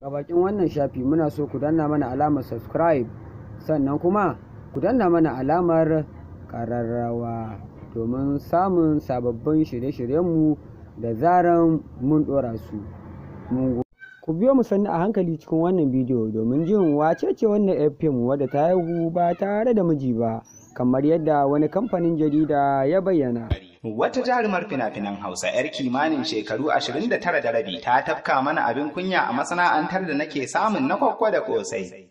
A bakin wannan shafi muna so ku danna mana alamar subscribe, sannan kuma ku danna mana alamar ƙararrawa domin samun sababbin shirye-shiryenmu da zaran mun ɗora su. Ku biyo mu sannu a hankali cikin wannan bidiyo domin jin wace ce wannan FM wadda ta haihu ba tare da miji ba, kamar yadda wani kamfanin jarida ya bayyana. Wata jarumar fina-finan Hausa 'yar kimanin shekaru 29 da rabi ta tafka mana abin kunya a masana'antar da nake samun na kwakwa da kosai.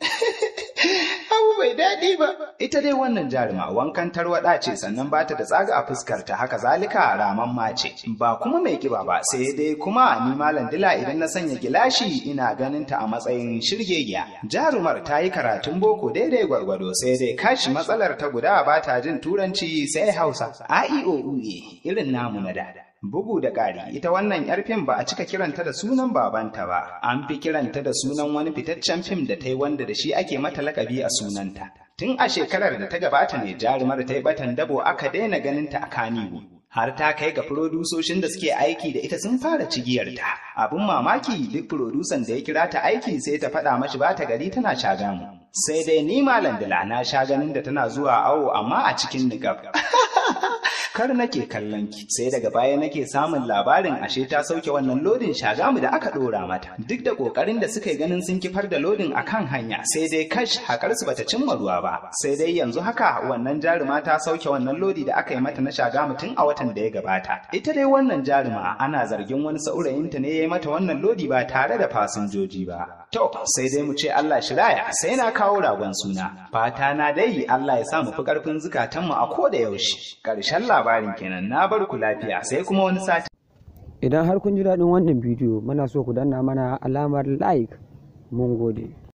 Abu bai daɗi ba. Ita dai wannan jaruma wankan tarwaɗa ce, sannan ba ta da tsaga a fuskarta, haka zalika ramamma ce. Ba kuma mai kiba ba, sai dai kuma ni Malam Dila idan na sanya gilashi ina ganin ta a matsayin shirgegiya. Jarumar ta yi karatun boko daidai gwargwado, sai dai kashi matsalar ta guda ba ta jin turanci sai Hausa. A-I-O-U-E irin namu na da. Bugu da ƙari, ita wannan 'yar fim ba a cika kiranta da sunan babanta ba, an fi kiranta da sunan wani fitaccen fim da ta yi wanda da shi ake mata lakabi a sunanta. Tun a shekarar da ta gabata ne jarumar ta yi batan dabo aka daina ganinta a Kannywood. Har ta kai ga furodusoshin da suke aiki da ita sun fara cigiyarta. Abin mamaki, duk furodusan da ya kira ta aiki sai ta faɗa mashi ba ta gari tana shagamu. Sai dai ni Malam Dila na sha ganin da tana zuwa awo amma a cikin niqab. Kar nake kallon ki, sai daga baya nake samun labarin ashe ta sauke wannan lodin shagamu da aka dora mata. Duk da kokarin da suka yi ganin sun kifar da lodin akan hanya, sai dai kash hakar su bata cimma ruwa ba. Sai dai yanzu haka wannan jaruma ta sauke wannan lodi da aka yi mata na shagamu tun a watan da ya gabata. Ita dai wannan jaruma ana zargin wani saurayinta ne ya yi mata wannan lodi ba tare da fasinjoji ba. To, sai dai mu ce Allah shiraya, sai na kawo ragon suna. Fata na dai Allah ya sa mu fi karfin zukatanmu a koda yaushe. Ƙarshen labarin kenan, na bar ku lafiya sai kuma wani sati. Idan har kun ji daɗin wannan bidiyo, muna so ku danna mana alamar like. Mun gode.